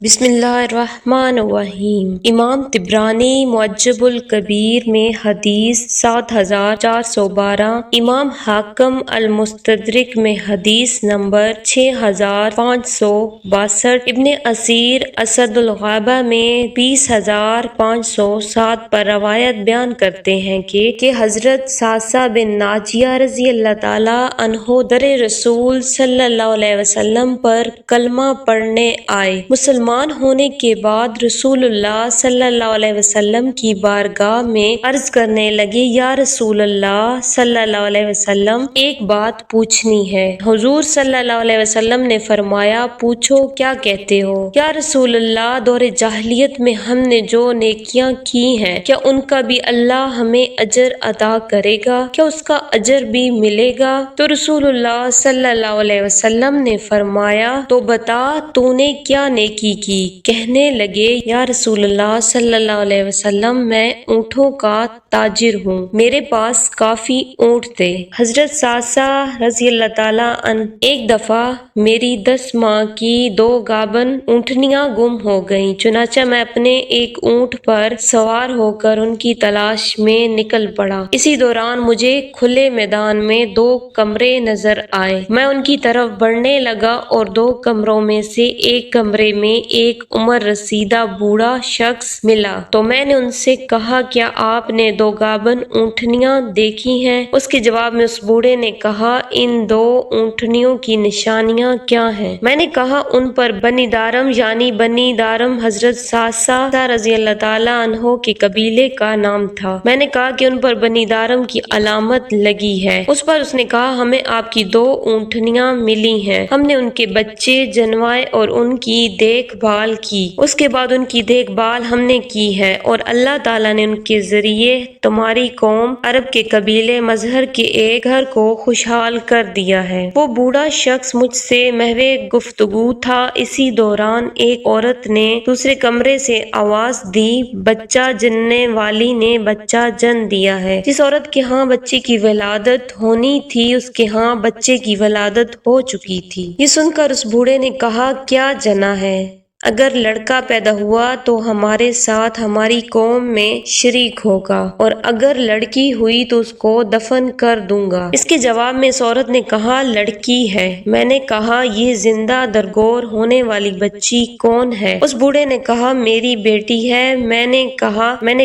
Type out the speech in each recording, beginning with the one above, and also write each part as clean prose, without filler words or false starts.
بسم اللہ الرحمن الرحیم۔ امام طبرانی معجم الکبیر میں حدیث 7412، امام حاکم المستدرک میں حدیث نمبر 6562، ابن اسیر اسد الغابہ میں 20507 پر روایت بیان کرتے ہیں کہ حضرت صعصع بن ناجیہ رضی اللہ تعالیٰ عنہ در رسول صلی اللہ علیہ وسلم پر کلمہ پڑھنے آئے۔ مسلمان ہونے کے بعد رسول اللہ صلی اللہ علیہ وسلم کی بارگاہ میں عرض کرنے لگے، یا رسول اللہ صلی اللہ علیہ وسلم، ایک بات پوچھنی ہے۔ حضور صلی اللہ علیہ وسلم نے فرمایا، پوچھو، کیا کہتے ہو؟ یا رسول اللہ، دور جاہلیت میں ہم نے جو نیکیاں کی ہیں، کیا ان کا بھی اللہ ہمیں اجر عطا کرے گا؟ کیا اس کا اجر بھی ملے گا؟ تو رسول اللہ صلی اللہ علیہ وسلم نے فرمایا، تو بتا، تو نے کیا نیکی کی؟ کہنے لگے، یا رسول اللہ صلی اللہ علیہ وسلم، میں اونٹوں کا تاجر ہوں، میرے پاس کافی اونٹ تھے۔ حضرت صعصع رضی اللہ تعالیٰ عنہ، ایک دفعہ میری 10 ماہ کی 2 گابن اونٹنیاں گم ہو گئیں، چنانچہ میں اپنے ایک اونٹ پر سوار ہو کر ان کی تلاش میں نکل پڑا۔ اسی دوران مجھے کھلے میدان میں 2 کمرے نظر آئے۔ میں ان کی طرف بڑھنے لگا اور 2 کمروں میں سے ایک کمرے میں ایک عمر رسیدہ بوڑھا شخص ملا، تو میں نے ان سے کہا، کیا آپ نے 2 گابن اونٹنیاں دیکھی ہیں؟ اس کے جواب میں اس بوڑھے نے کہا، ان 2 اونٹنیوں کی نشانیاں کیا ہیں؟ میں نے کہا، ان پر بنی دارم یعنی بنی دارم حضرت صعصع رضی اللہ تعالیٰ عنہ کے قبیلے کا نام تھا۔ میں نے کہا کہ ان پر بنی دارم کی علامت لگی ہے۔ اس پر اس نے کہا، ہمیں آپ کی 2 اونٹنیاں ملی ہیں، ہم نے ان کے بچے جنوائے اور ان کی دیکھ بھال کی، اس کے بعد ان کی دیکھ بھال ہم نے کی ہے، اور اللہ تعالیٰ نے ان کے ذریعے تمہاری قوم عرب کے قبیلے مظہر کے ایک گھر کو خوشحال کر دیا ہے۔ وہ بوڑھا شخص مجھ سے محو گفتگو تھا۔ اسی دوران ایک عورت نے دوسرے کمرے سے آواز دی، بچہ جننے والی نے بچہ جن دیا ہے۔ جس عورت کے ہاں بچے کی ولادت ہونی تھی، اس کے ہاں بچے کی ولادت ہو چکی تھی۔ یہ سن کر اس بوڑھے نے کہا، کیا جنا ہے؟ اگر لڑکا پیدا ہوا تو ہمارے ساتھ ہماری قوم میں شریک ہوگا، اور اگر لڑکی ہوئی تو اس کو دفن کر دوں گا۔ اس کے جواب میں اس عورت نے کہا، لڑکی ہے۔ میں نے کہا، یہ زندہ درگور ہونے والی بچی کون ہے؟ اس بوڑھے نے کہا، میری بیٹی ہے۔ میں نے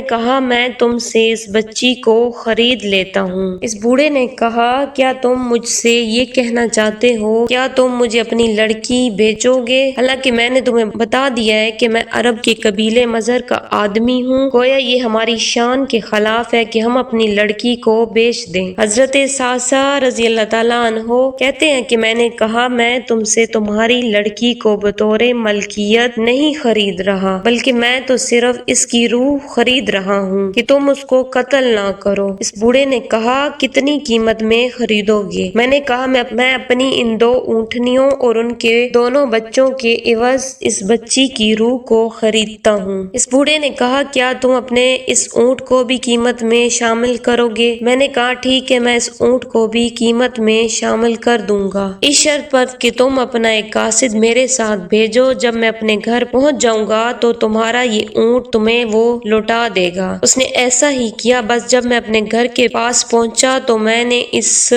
کہا میں تم سے اس بچی کو خرید لیتا ہوں۔ اس بوڑھے نے کہا، کیا تم مجھ سے یہ کہنا چاہتے ہو، کیا تم مجھے اپنی لڑکی بیچو گے؟ حالانکہ میں نے تمہیں بتا دیا ہے کہ میں عرب کے قبیلے مظہر کا آدمی ہوں، گویا یہ ہماری شان کے خلاف ہے کہ ہم اپنی لڑکی کو بیچ دیں۔ حضرت صعصع رضی اللہ تعالیٰ عنہ کہتے ہیں کہ میں نے کہا، میں تم سے تمہاری لڑکی کو بطور ملکیت نہیں خرید رہا، بلکہ میں تو صرف اس کی روح خرید رہا ہوں کہ تم اس کو قتل نہ کرو۔ اس بوڑھے نے کہا، کتنی قیمت میں خریدو گے؟ میں نے کہا، میں اپنی ان 2 اونٹنیوں اور ان کے دونوں بچوں کے عوض اس بچی کی روح کو خریدتا ہوں۔ اس بوڑھے نے کہا، کیا تم اپنے اس اونٹ کو بھی قیمت میں شامل کرو گے؟ میں نے کہا، ٹھیک ہے، میں اس اونٹ کو بھی قیمت میں شامل کر دوں گا، اس شرط پر کہ تم اپنا ایک قاصد میرے ساتھ بھیجو۔ جب میں اپنے گھر پہنچ جاؤں گا تو تمہارا یہ اونٹ تمہیں وہ لوٹا دے گا۔ اس نے ایسا ہی کیا۔ بس جب میں اپنے گھر کے پاس پہنچا تو میں نے اس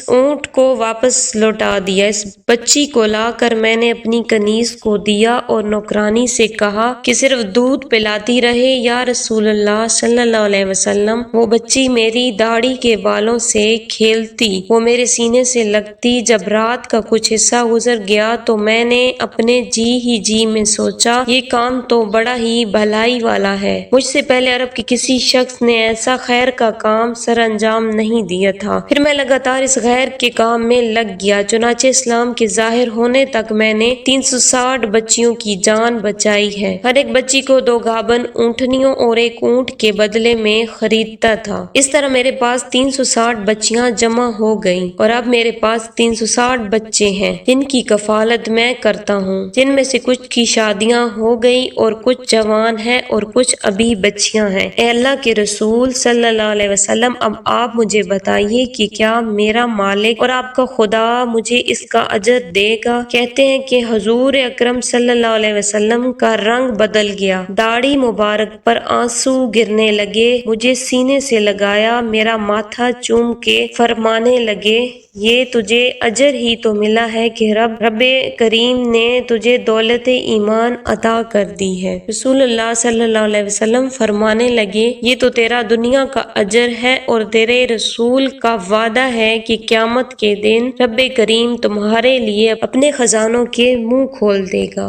اونٹ کو واپس لوٹا دیا۔ اس بچی کو لا کر میں نے اپنی کنیز کو دیا اور نوکرانی سے کہا کہ صرف دودھ پلاتی رہے۔ یا رسول اللہ صلی اللہ علیہ وسلم، وہ بچی میری داڑھی کے بالوں سے کھیلتی، وہ میرے سینے سے لگتی۔ جب رات کا کچھ حصہ گزر گیا تو میں نے اپنے جی میں سوچا، یہ کام تو بڑا ہی بھلائی والا ہے۔ مجھ سے پہلے عرب کے کسی شخص نے ایسا خیر کا کام سر انجام نہیں دیا تھا۔ پھر میں لگاتار اس خیر کے کام میں لگ گیا، چنانچہ اسلام کے ظاہر ہونے تک میں نے 360 بچیوں کی جان بچائی ہے۔ ہر ایک بچی کو 2 گابن اونٹنیوں اور ایک اونٹ کے بدلے میں خریدتا تھا۔ اس طرح میرے پاس 360 بچیاں جمع ہو گئیں، اور اب میرے پاس 360 بچے ہیں جن کی کفالت میں کرتا ہوں، جن میں سے کچھ کی شادیاں ہو گئیں اور کچھ جوان ہیں اور کچھ ابھی بچیاں ہیں۔ اے اللہ کے رسول صلی اللہ علیہ وسلم، اب آپ مجھے بتائیے کہ کیا میرا مالک اور آپ کا خدا مجھے اس کا اجر دے گا؟ کہتے ہیں کہ حضور اکرم صلی اللہ علیہ وسلم کا رنگ بدل گیا، داڑھی مبارک پر آنسو گرنے لگے، مجھے سینے سے لگایا، میرا ماتھا چوم کے فرمانے لگے، یہ تجھے اجر ہی تو ملا ہے کہ رب کریم نے تجھے دولت ایمان عطا کر دی ہے۔ رسول اللہ صلی اللہ علیہ وسلم فرمانے لگے، یہ تو تیرا دنیا کا اجر ہے اور تیرے رسول کا وعدہ ہے کہ قیامت کے دن رب کریم تمہارے لیے اپنے خزانوں کے منہ کھول دے گا۔